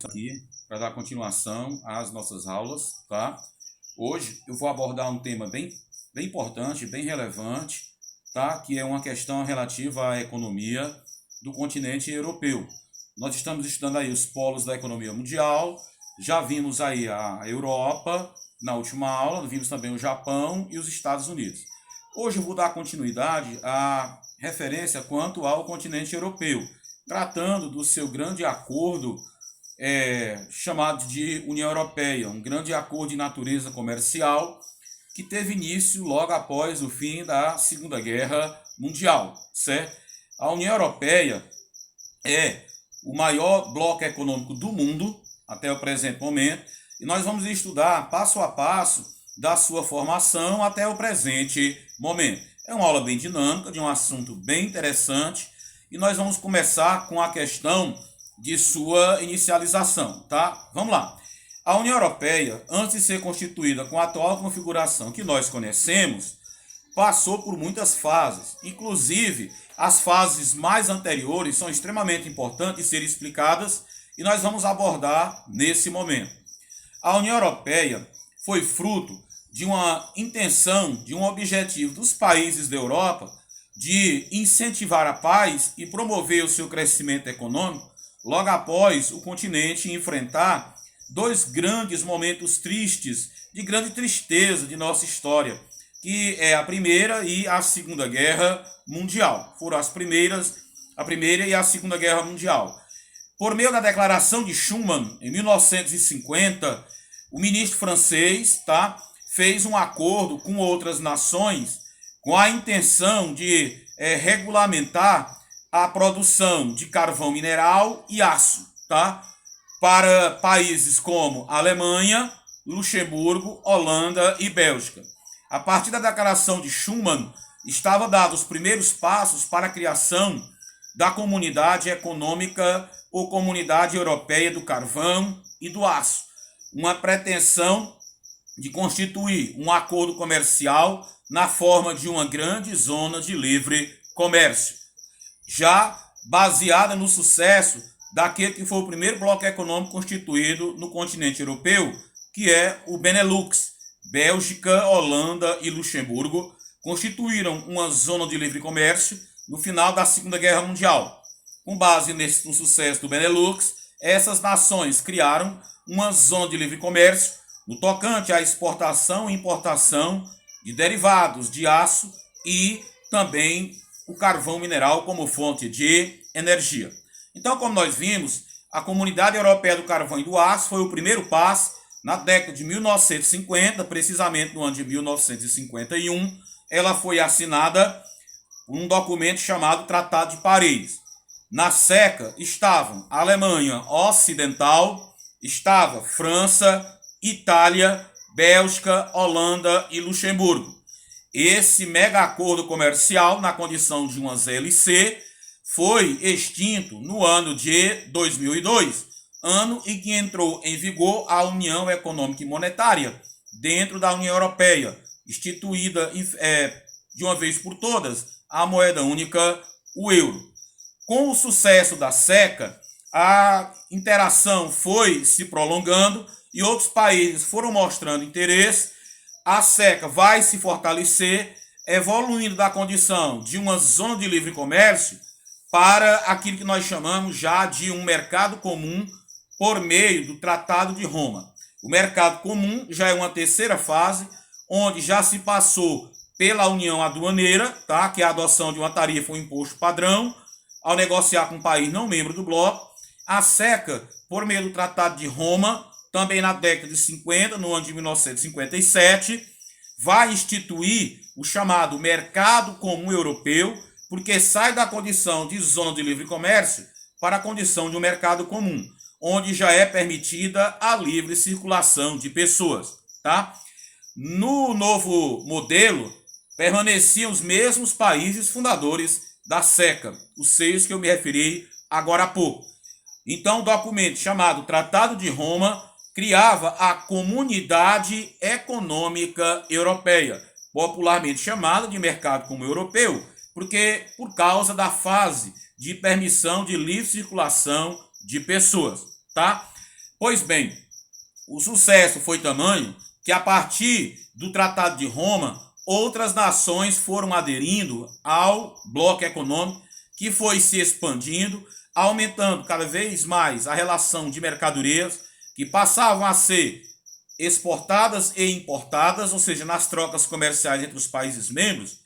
Aqui para dar continuação às nossas aulas, tá? Hoje eu vou abordar um tema bem importante, bem relevante, tá? Que é uma questão relativa à economia do continente europeu. Nós estamos estudando aí os polos da economia mundial, já vimos aí a Europa na última aula, vimos também o Japão e os Estados Unidos. Hoje eu vou dar continuidade à referência quanto ao continente europeu, tratando do seu grande acordo chamado de União Europeia, um grande acordo de natureza comercial que teve início logo após o fim da Segunda Guerra Mundial, certo? A União Europeia é o maior bloco econômico do mundo até o presente momento e nós vamos estudar passo a passo da sua formação até o presente momento. É uma aula bem dinâmica, de um assunto bem interessante e nós vamos começar com a questão de sua inicialização, tá? Vamos lá. A União Europeia, antes de ser constituída com a atual configuração que nós conhecemos, passou por muitas fases. Inclusive, as fases mais anteriores são extremamente importantes de serem explicadas e nós vamos abordar nesse momento. A União Europeia foi fruto de uma intenção, de um objetivo dos países da Europa de incentivar a paz e promover o seu crescimento econômico logo após o continente enfrentar dois grandes momentos tristes, de grande tristeza de nossa história, que é a Primeira e a Segunda Guerra Mundial. Foram as primeiras, a Primeira e a Segunda Guerra Mundial. Por meio da Declaração de Schuman, em 1950, o ministro francês fez um acordo com outras nações com a intenção de regulamentar a produção de carvão mineral e aço, para países como Alemanha, Luxemburgo, Holanda e Bélgica. A partir da Declaração de Schuman, estavam dados os primeiros passos para a criação da Comunidade Econômica ou Comunidade Europeia do Carvão e do Aço, uma pretensão de constituir um acordo comercial na forma de uma grande zona de livre comércio, já baseada no sucesso daquele que foi o primeiro bloco econômico constituído no continente europeu, que é o Benelux. Bélgica, Holanda e Luxemburgo constituíram uma zona de livre comércio no final da Segunda Guerra Mundial. Com base no sucesso do Benelux, essas nações criaram uma zona de livre comércio no tocante à exportação e importação de derivados de aço e também o carvão mineral como fonte de energia. Então, como nós vimos, a Comunidade Europeia do Carvão e do Aço foi o primeiro passo na década de 1950, precisamente no ano de 1951. Ela foi assinada por um documento chamado Tratado de Paris. Na SECA estavam a Alemanha Ocidental, estava França, Itália, Bélgica, Holanda e Luxemburgo. Esse mega acordo comercial, na condição de uma ZLC, foi extinto no ano de 2002, ano em que entrou em vigor a União Econômica e Monetária dentro da União Europeia, instituída de uma vez por todas a moeda única, o euro. Com o sucesso da SECA, a interação foi se prolongando e outros países foram mostrando interesse. A SECA vai se fortalecer, evoluindo da condição de uma zona de livre comércio para aquilo que nós chamamos já de um mercado comum por meio do Tratado de Roma. O mercado comum já é uma terceira fase, onde já se passou pela união aduaneira, que é a adoção de uma tarifa ou imposto padrão, ao negociar com um país não membro do bloco. A SECA, por meio do Tratado de Roma, também na década de 50, no ano de 1957, vai instituir o chamado Mercado Comum Europeu, porque sai da condição de zona de livre comércio para a condição de um mercado comum, onde já é permitida a livre circulação de pessoas. No novo modelo, permaneciam os mesmos países fundadores da SECA, os 6 que eu me referi agora há pouco. Então, o documento chamado Tratado de Roma criava a Comunidade Econômica Europeia, popularmente chamada de Mercado Comum Europeu, porque por causa da fase de permissão de livre circulação de pessoas. Pois bem, o sucesso foi tamanho que, a partir do Tratado de Roma, outras nações foram aderindo ao bloco econômico, que foi se expandindo, aumentando cada vez mais a relação de mercadorias que passavam a ser exportadas e importadas, ou seja, nas trocas comerciais entre os países membros,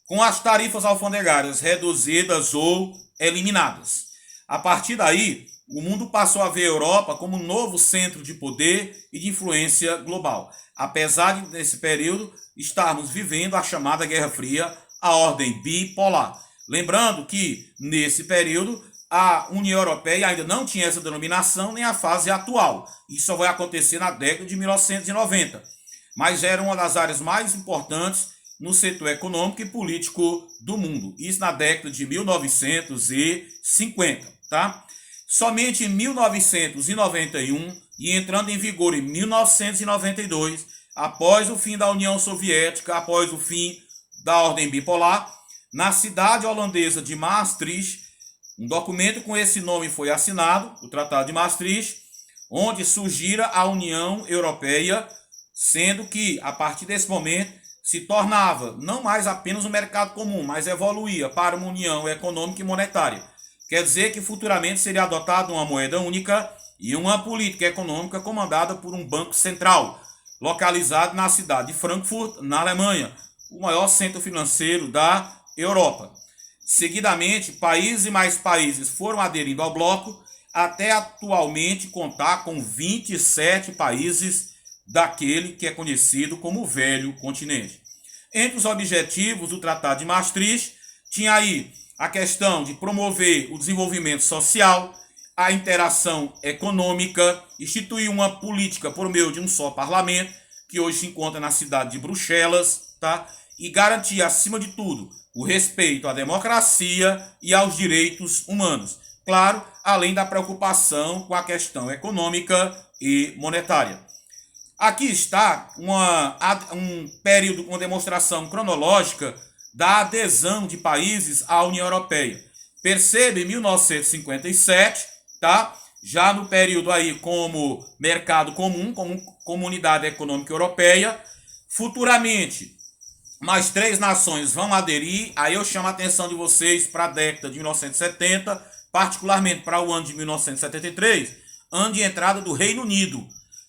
com as tarifas alfandegárias reduzidas ou eliminadas. A partir daí, o mundo passou a ver a Europa como um novo centro de poder e de influência global, apesar de, nesse período, estarmos vivendo a chamada Guerra Fria, a ordem bipolar. Lembrando que, nesse período, a União Europeia ainda não tinha essa denominação, nem a fase atual. Isso só vai acontecer na década de 1990. Mas era uma das áreas mais importantes no setor econômico e político do mundo. Isso na década de 1950, tá? Somente em 1991 e entrando em vigor em 1992, após o fim da União Soviética, após o fim da ordem bipolar, na cidade holandesa de Maastricht, um documento com esse nome foi assinado, o Tratado de Maastricht, onde surgira a União Europeia, sendo que, a partir desse momento, se tornava não mais apenas um mercado comum, mas evoluía para uma união econômica e monetária. Quer dizer que futuramente seria adotada uma moeda única e uma política econômica comandada por um banco central, localizado na cidade de Frankfurt, na Alemanha, o maior centro financeiro da Europa. Seguidamente, países e mais países foram aderindo ao bloco, até atualmente contar com 27 países daquele que é conhecido como o Velho Continente. Entre os objetivos do Tratado de Maastricht, tinha aí a questão de promover o desenvolvimento social, a interação econômica, instituir uma política por meio de um só parlamento, que hoje se encontra na cidade de Bruxelas, tá? E garantir, acima de tudo, o respeito à democracia e aos direitos humanos. Claro, além da preocupação com a questão econômica e monetária. Aqui está um período com demonstração cronológica da adesão de países à União Europeia. Percebe, em 1957, tá? Já no período aí como mercado comum, como comunidade econômica europeia, futuramente mais 3 nações vão aderir. Aí eu chamo a atenção de vocês para a década de 1970, particularmente para o ano de 1973, ano de entrada do Reino Unido.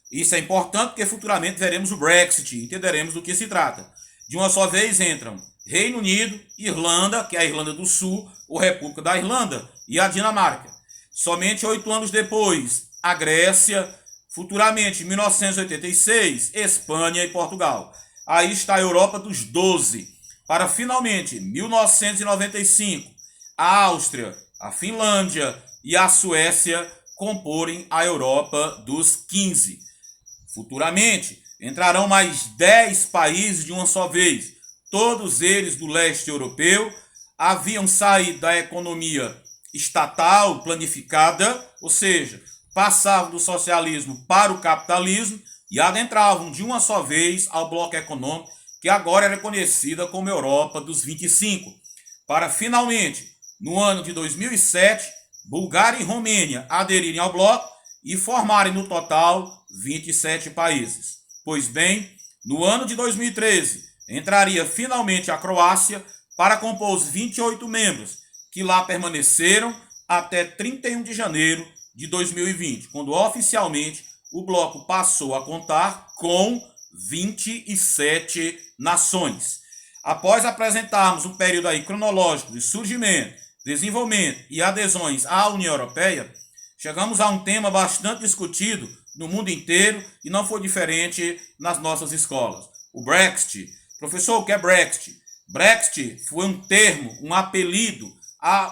Isso é importante porque futuramente veremos o Brexit, entenderemos do que se trata. De uma só vez entram Reino Unido, Irlanda, que é a Irlanda do Sul, ou República da Irlanda, e a Dinamarca. Somente 8 anos depois, a Grécia, futuramente em 1986, Espanha e Portugal. Aí está a Europa dos 12, para finalmente, em 1995, a Áustria, a Finlândia e a Suécia comporem a Europa dos 15. Futuramente, entrarão mais 10 países de uma só vez, todos eles do leste europeu, haviam saído da economia estatal planificada, ou seja, passavam do socialismo para o capitalismo e adentravam de uma só vez ao bloco econômico, que agora era conhecida como Europa dos 25, para finalmente, no ano de 2007, Bulgária e Romênia aderirem ao bloco e formarem no total 27 países. Pois bem, no ano de 2013, entraria finalmente a Croácia para compor os 28 membros, que lá permaneceram até 31 de janeiro de 2020, quando oficialmente o bloco passou a contar com 27 nações. Após apresentarmos um período aí cronológico de surgimento, desenvolvimento e adesões à União Europeia, chegamos a um tema bastante discutido no mundo inteiro e não foi diferente nas nossas escolas. O Brexit. Professor, o que é Brexit? Brexit foi um termo, um apelido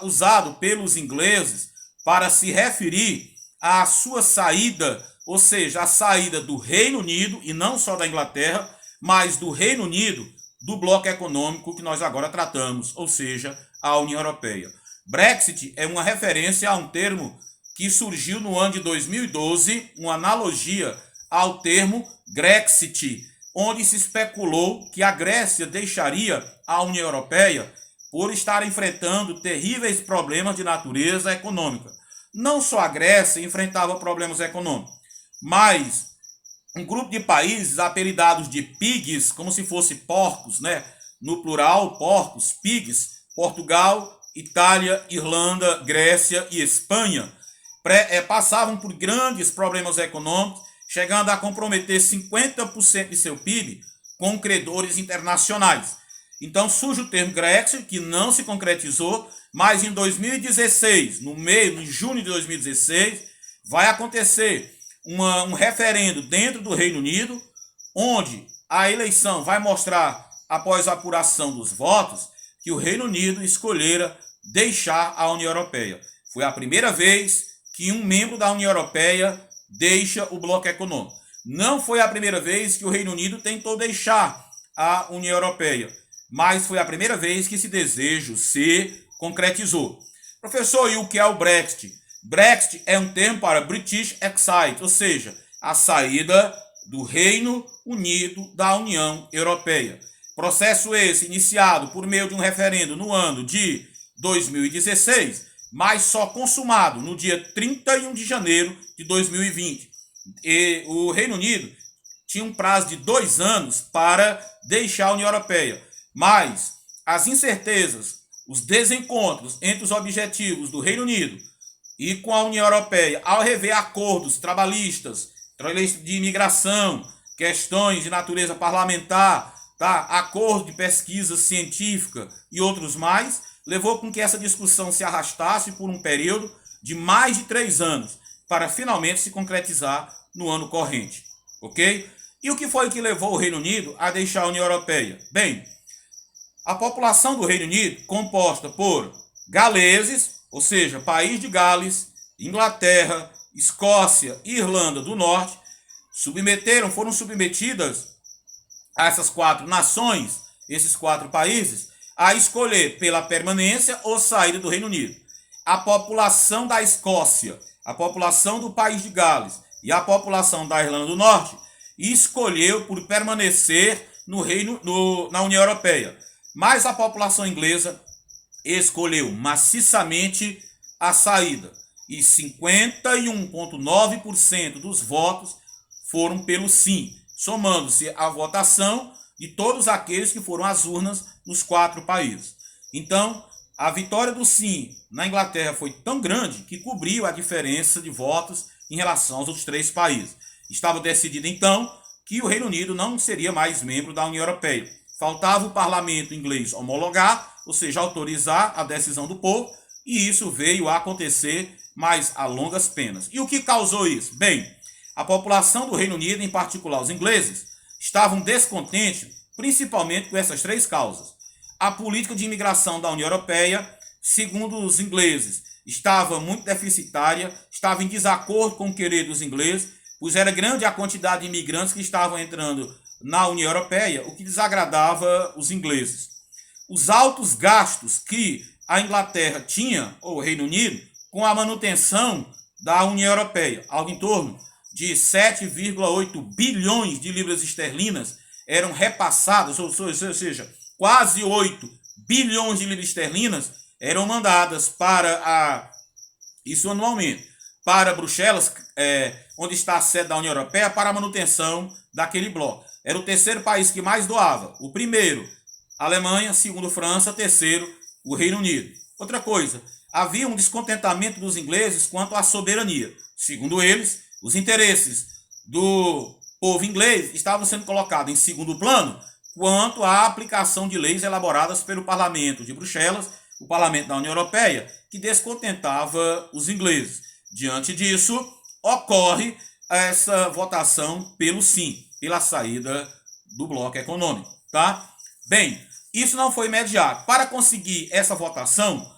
usado pelos ingleses para se referir à sua saída, ou seja, a saída do Reino Unido, e não só da Inglaterra, mas do Reino Unido, do bloco econômico que nós agora tratamos, ou seja, a União Europeia. Brexit é uma referência a um termo que surgiu no ano de 2012, uma analogia ao termo Grexit, onde se especulou que a Grécia deixaria a União Europeia por estar enfrentando terríveis problemas de natureza econômica. Não só a Grécia enfrentava problemas econômicos. mas um grupo de países apelidados de PIGs, como se fosse porcos, né? No plural, porcos, PIGs, Portugal, Itália, Irlanda, Grécia e Espanha, passavam por grandes problemas econômicos, chegando a comprometer 50% de seu PIB com credores internacionais. Então surge o termo Brexit, que não se concretizou, mas em 2016, em junho de 2016, vai acontecer um referendo dentro do Reino Unido, onde a eleição vai mostrar, após a apuração dos votos, que o Reino Unido escolhera deixar a União Europeia. Foi a primeira vez que um membro da União Europeia deixa o bloco econômico. Não foi a primeira vez que o Reino Unido tentou deixar a União Europeia, mas foi a primeira vez que esse desejo se concretizou. Professor, e o que é o Brexit? Brexit é um termo para British Exit, ou seja, a saída do Reino Unido da União Europeia. Processo esse iniciado por meio de um referendo no ano de 2016, mas só consumado no dia 31 de janeiro de 2020. E o Reino Unido tinha um prazo de 2 anos para deixar a União Europeia, mas as incertezas, os desencontros entre os objetivos do Reino Unido e com a União Europeia, ao rever acordos trabalhistas, de imigração, questões de natureza parlamentar, acordo de pesquisa científica e outros mais, levou com que essa discussão se arrastasse por um período de mais de 3 anos, para finalmente se concretizar no ano corrente. Ok? E o que foi que levou o Reino Unido a deixar a União Europeia? Bem, a população do Reino Unido, composta por galeses, ou seja, País de Gales, Inglaterra, Escócia e Irlanda do Norte, foram submetidas a essas 4 nações, esses 4 países, a escolher pela permanência ou saída do Reino Unido. A população da Escócia, a população do País de Gales e a população da Irlanda do Norte escolheu por permanecer na União Europeia. Mas a população inglesa escolheu maciçamente a saída. E 51,9% dos votos foram pelo sim, somando-se a votação de todos aqueles que foram às urnas nos 4 países. Então, a vitória do sim na Inglaterra foi tão grande que cobriu a diferença de votos em relação aos outros 3 países. Estava decidido, então, que o Reino Unido não seria mais membro da União Europeia. Faltava o parlamento inglês homologar, ou seja, autorizar a decisão do povo, e isso veio a acontecer, mas a longas penas. E o que causou isso? Bem, a população do Reino Unido, em particular os ingleses, estavam descontentes, principalmente com essas 3 causas. A política de imigração da União Europeia, segundo os ingleses, estava muito deficitária, estava em desacordo com o querer dos ingleses, pois era grande a quantidade de imigrantes que estavam entrando na União Europeia, o que desagradava os ingleses. Os altos gastos que a Inglaterra tinha, ou o Reino Unido, com a manutenção da União Europeia, algo em torno de 7,8 bilhões de libras esterlinas eram repassadas, ou seja, quase 8 bilhões de libras esterlinas eram mandadas isso anualmente, para Bruxelas, onde está a sede da União Europeia, para a manutenção daquele bloco. Era o 3º país que mais doava. O primeiro, Alemanha, segundo, França, terceiro, o Reino Unido. Outra coisa, havia um descontentamento dos ingleses quanto à soberania. Segundo eles, os interesses do povo inglês estavam sendo colocados em segundo plano quanto à aplicação de leis elaboradas pelo Parlamento de Bruxelas, o Parlamento da União Europeia, que descontentava os ingleses. Diante disso, ocorre essa votação pelo sim, pela saída do bloco econômico, tá? Bem, isso não foi imediato. Para conseguir essa votação,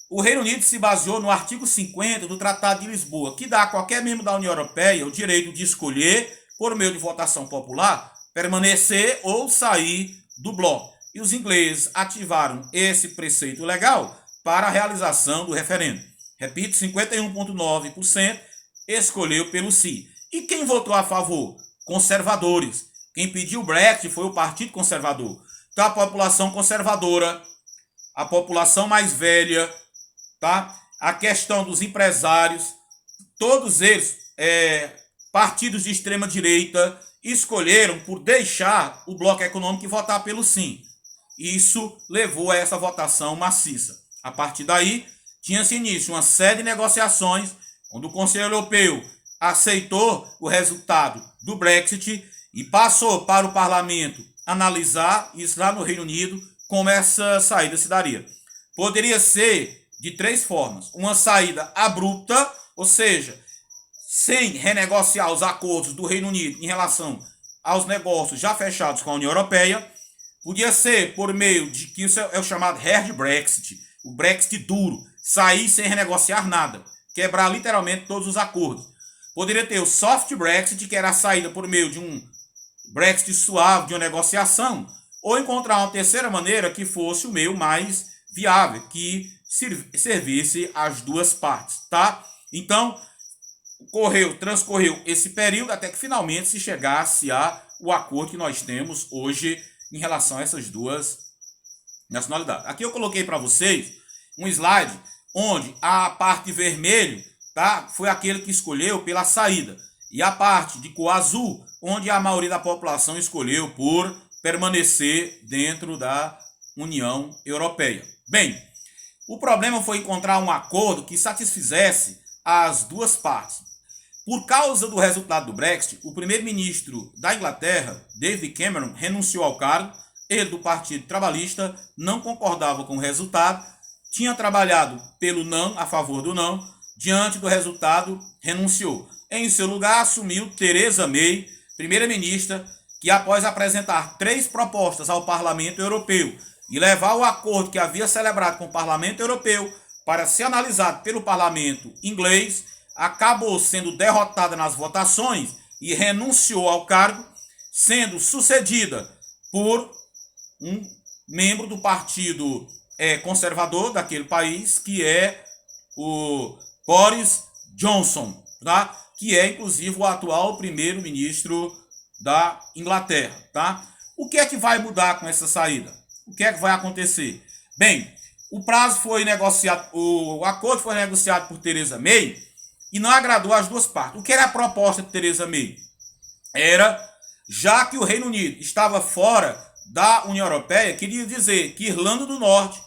o Reino Unido se baseou no artigo 50 do Tratado de Lisboa, que dá a qualquer membro da União Europeia o direito de escolher, por meio de votação popular, permanecer ou sair do bloco. E os ingleses ativaram esse preceito legal para a realização do referendo. Repito, 51,9% escolheu pelo sim. E quem votou a favor? Conservadores. Quem pediu o Brexit foi o Partido Conservador. Então, a população conservadora, a população mais velha, tá? A questão dos empresários, todos eles partidos de extrema-direita escolheram por deixar o bloco econômico e votar pelo sim. Isso levou a essa votação maciça. A partir daí, tinha-se início uma série de negociações, onde o Conselho Europeu aceitou o resultado do Brexit e passou para o Parlamento analisar isso lá no Reino Unido, como essa saída se daria. Poderia ser de três formas. Uma saída abrupta, ou seja, sem renegociar os acordos do Reino Unido em relação aos negócios já fechados com a União Europeia. Podia ser por meio de que isso é o chamado hard Brexit, o Brexit duro, sair sem renegociar nada, quebrar literalmente todos os acordos. Poderia ter o soft Brexit, que era a saída por meio de um Brexit suave, de uma negociação, ou encontrar uma terceira maneira que fosse o meio mais viável, que servisse as duas partes, tá? Então, transcorreu esse período até que finalmente se chegasse o acordo que nós temos hoje em relação a essas duas nacionalidades. Aqui eu coloquei para vocês um slide onde a parte vermelho, tá, foi aquele que escolheu pela saída, e a parte de cor azul, onde a maioria da população escolheu por permanecer dentro da União Europeia. Bem, o problema foi encontrar um acordo que satisfizesse as duas partes. Por causa do resultado do Brexit, o primeiro-ministro da Inglaterra, David Cameron, renunciou ao cargo. Ele, do Partido Trabalhista, não concordava com o resultado, tinha trabalhado pelo não, a favor do não, diante do resultado, renunciou. Em seu lugar, assumiu Theresa May, primeira-ministra, que após apresentar 3 propostas ao Parlamento Europeu e levar o acordo que havia celebrado com o Parlamento Europeu para ser analisado pelo Parlamento inglês, acabou sendo derrotada nas votações e renunciou ao cargo, sendo sucedida por um membro do Partido Conservador daquele país, que é o Boris Johnson, tá? Que é inclusive o atual primeiro-ministro da Inglaterra, tá? O que é que vai mudar com essa saída? O que é que vai acontecer? Bem, o prazo foi negociado, o acordo foi negociado por Theresa May e não agradou as duas partes. O que era a proposta de Theresa May? Era, já que o Reino Unido estava fora da União Europeia, queria dizer que Irlanda do Norte,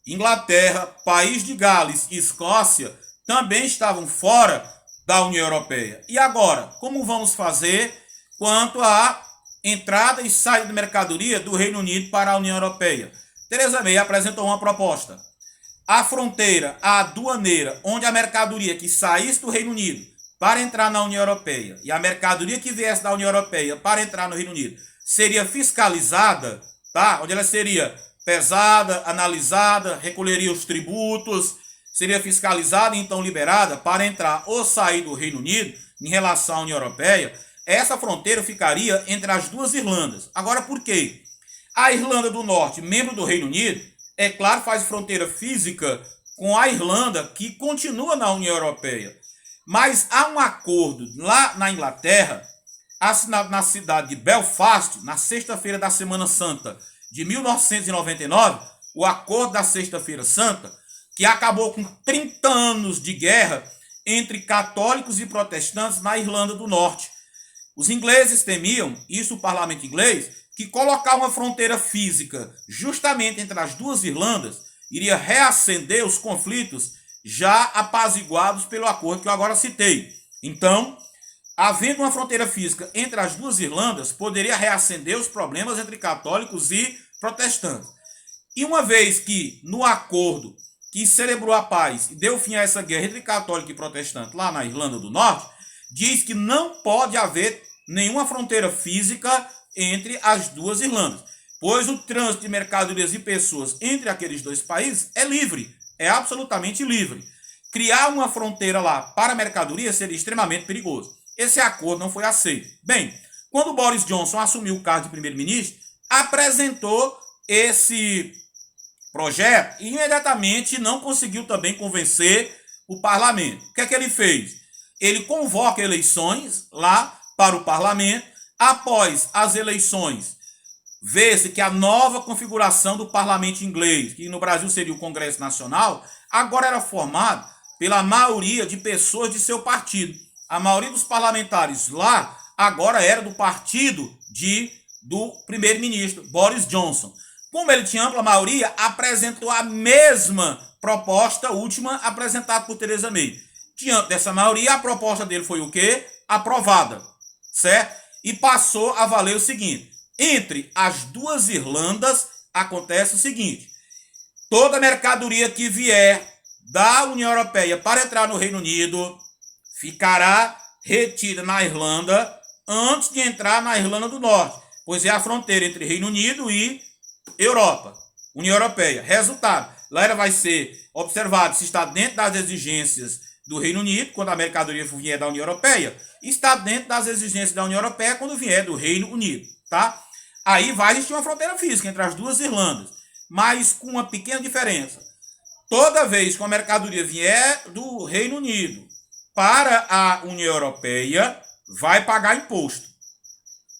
Inglaterra, País de Gales e Escócia também estavam fora da União Europeia. E agora, como vamos fazer quanto à entrada e saída de mercadoria do Reino Unido para a União Europeia? Theresa May apresentou uma proposta. A fronteira, a aduaneira, onde a mercadoria que saísse do Reino Unido para entrar na União Europeia e a mercadoria que viesse da União Europeia para entrar no Reino Unido seria fiscalizada, tá? Onde ela seria pesada, analisada, recolheria os tributos, seria fiscalizada e então liberada para entrar ou sair do Reino Unido em relação à União Europeia. Essa fronteira ficaria entre as duas Irlandas. Agora, por quê? A Irlanda do Norte, membro do Reino Unido, é claro, faz fronteira física com a Irlanda, que continua na União Europeia. Mas há um acordo lá na Inglaterra, assinado na cidade de Belfast, na sexta-feira da Semana Santa de 1999, o Acordo da Sexta-feira Santa, que acabou com 30 anos de guerra entre católicos e protestantes na Irlanda do Norte. Os ingleses temiam, isso o parlamento inglês, que colocar uma fronteira física justamente entre as duas Irlandas iria reacender os conflitos já apaziguados pelo acordo que eu agora citei. Então, havendo uma fronteira física entre as duas Irlandas, poderia reacender os problemas entre católicos e protestantes. E uma vez que no acordo que celebrou a paz e deu fim a essa guerra entre católico e protestante lá na Irlanda do Norte, diz que não pode haver nenhuma fronteira física entre as duas Irlandas, pois o trânsito de mercadorias e pessoas entre aqueles dois países é livre, é absolutamente livre. Criar uma fronteira lá para mercadorias seria extremamente perigoso. Esse acordo não foi aceito. Bem, quando Boris Johnson assumiu o cargo de primeiro-ministro, apresentou esse projeto e imediatamente não conseguiu também convencer o parlamento. O que é que ele fez? Ele convoca eleições lá para o parlamento. Após as eleições, vê-se que a nova configuração do parlamento inglês, que no Brasil seria o Congresso Nacional, agora era formado pela maioria de pessoas de seu partido. a maioria dos parlamentares lá agora era do partido do primeiro-ministro Boris Johnson. Como ele tinha ampla maioria, apresentou a mesma proposta última apresentada por Theresa May. Diante dessa maioria, a proposta dele foi o quê? Aprovada, certo? E passou a valer o seguinte: entre as duas Irlandas acontece o seguinte: toda mercadoria que vier da União Europeia para entrar no Reino Unido ficará retida na Irlanda antes de entrar na Irlanda do Norte, pois é a fronteira entre Reino Unido e Europa, União Europeia. Resultado, lá ela vai ser observado se está dentro das exigências do Reino Unido, quando a mercadoria vier da União Europeia, e está dentro das exigências da União Europeia quando vier do Reino Unido, tá? Aí vai existir uma fronteira física entre as duas Irlandas, mas com uma pequena diferença. Toda vez que a mercadoria vier do Reino Unido para a União Europeia, vai pagar imposto.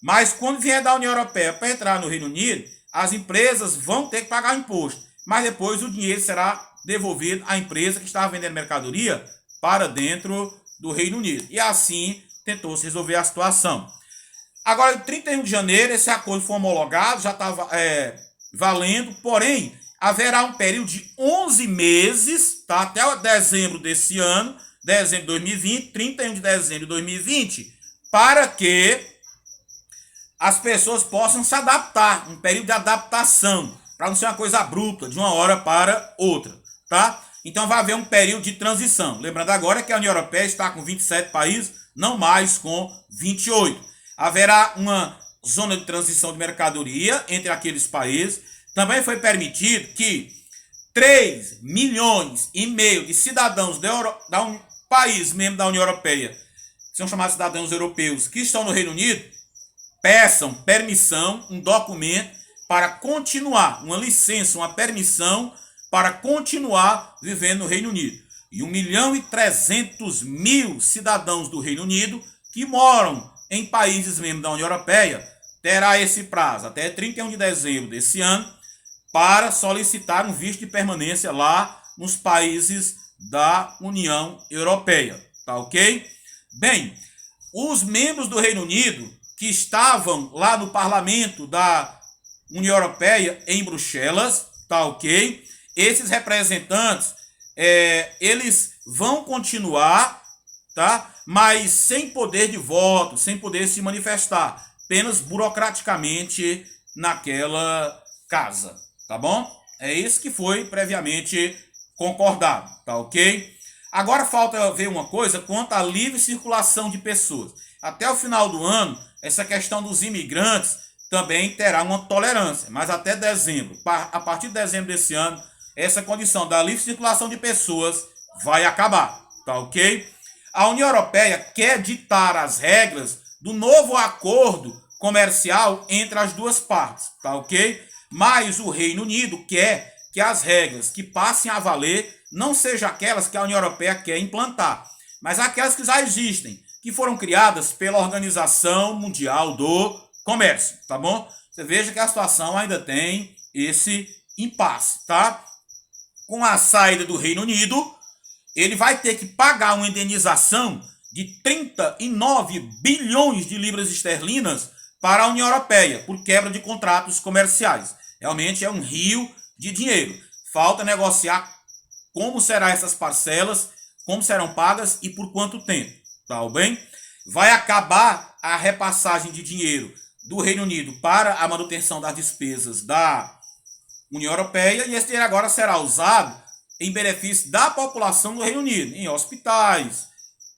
Mas quando vier da União Europeia para entrar no Reino Unido, as empresas vão ter que pagar imposto. Mas depois o dinheiro será devolvido à empresa que estava vendendo mercadoria para dentro do Reino Unido. E assim tentou-se resolver a situação. Agora, em 31 de janeiro, esse acordo foi homologado, já estava valendo, porém, haverá um período de 11 meses, tá, até dezembro desse ano, dezembro de 2020, 31 de dezembro de 2020, para que as pessoas possam se adaptar, um período de adaptação, para não ser uma coisa abrupta, de uma hora para outra, tá? Então vai haver um período de transição. Lembrando agora que a União Europeia está com 27 países, não mais com 28. Haverá uma zona de transição de mercadoria entre aqueles países. Também foi permitido que 3,5 milhões de cidadãos país membro da União Europeia, que são chamados cidadãos europeus, que estão no Reino Unido, peçam permissão, um documento para continuar, uma licença, uma permissão para continuar vivendo no Reino Unido. E 1.300.000 cidadãos do Reino Unido que moram em países membros da União Europeia terá esse prazo até 31 de dezembro desse ano para solicitar um visto de permanência lá nos países da União Europeia, tá ok? Bem, os membros do Reino Unido que estavam lá no parlamento da União Europeia em Bruxelas, tá ok? Esses representantes, eles vão continuar, tá? Mas sem poder de voto, sem poder se manifestar, apenas burocraticamente naquela casa, tá bom? É isso que foi previamente concordado, tá ok? Agora falta ver uma coisa quanto à livre circulação de pessoas. Até o final do ano, essa questão dos imigrantes também terá uma tolerância, mas até dezembro, a partir de dezembro desse ano, essa condição da livre circulação de pessoas vai acabar, tá ok? A União Europeia quer ditar as regras do novo acordo comercial entre as duas partes, tá ok? Mas o Reino Unido quer que as regras que passem a valer não sejam aquelas que a União Europeia quer implantar, mas aquelas que já existem, que foram criadas pela Organização Mundial do Comércio, tá bom? Você veja que a situação ainda tem esse impasse, tá? Com a saída do Reino Unido, ele vai ter que pagar uma indenização de 39 bilhões de libras esterlinas para a União Europeia por quebra de contratos comerciais. Realmente é um rio de dinheiro. Falta negociar como serão essas parcelas, como serão pagas e por quanto tempo, tá bem? Vai acabar a repassagem de dinheiro do Reino Unido para a manutenção das despesas da União Europeia e esse dinheiro agora será usado em benefício da população do Reino Unido, em hospitais,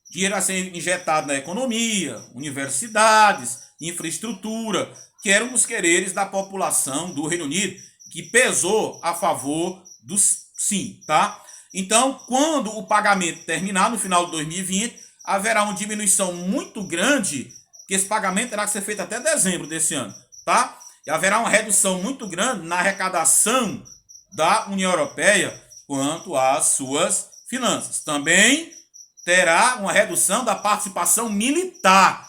dinheiro a ser injetado na economia, universidades, infraestrutura, que era um dos quereres da população do Reino Unido, que pesou a favor do sim, tá? Então, quando o pagamento terminar no final de 2020, haverá uma diminuição muito grande, que esse pagamento terá que ser feito até dezembro desse ano, tá? E haverá uma redução muito grande na arrecadação da União Europeia quanto às suas finanças. Também terá uma redução da participação militar,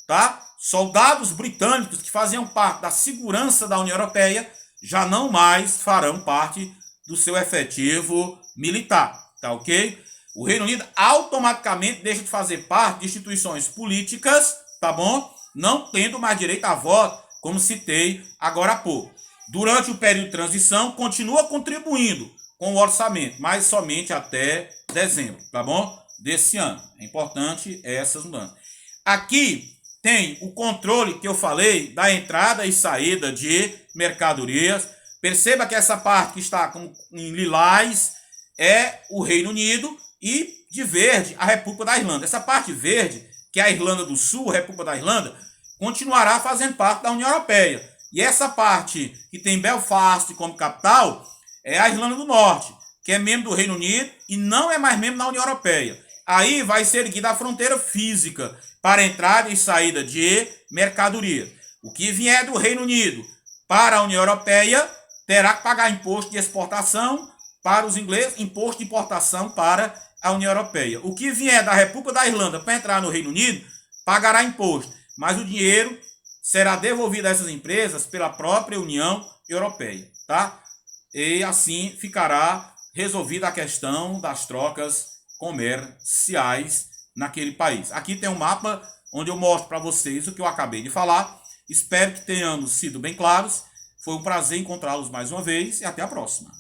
tá? Soldados britânicos que faziam parte da segurança da União Europeia já não mais farão parte do seu efetivo militar, tá ok? O Reino Unido automaticamente deixa de fazer parte de instituições políticas, tá bom? Não tendo mais direito a voto, como citei agora há pouco. Durante o período de transição, continua contribuindo com o orçamento, mas somente até dezembro, tá bom? Desse ano. É importante essas mudanças. Aqui tem o controle que eu falei da entrada e saída de mercadorias. Perceba que essa parte que está em lilás é o Reino Unido e de verde a República da Irlanda. Essa parte verde, que é a Irlanda do Sul, a República da Irlanda, continuará fazendo parte da União Europeia. E essa parte que tem Belfast como capital é a Irlanda do Norte, que é membro do Reino Unido e não é mais membro da União Europeia. Aí vai ser erguida a fronteira física para entrada e saída de mercadoria. O que vier do Reino Unido para a União Europeia terá que pagar imposto de exportação para os ingleses, imposto de importação para a União Europeia. O que vier da República da Irlanda para entrar no Reino Unido pagará imposto, mas o dinheiro será devolvido a essas empresas pela própria União Europeia, tá? E assim ficará resolvida a questão das trocas comerciais naquele país. Aqui tem um mapa onde eu mostro para vocês o que eu acabei de falar. Espero que tenhamos sido bem claros. Foi um prazer encontrá-los mais uma vez e até a próxima.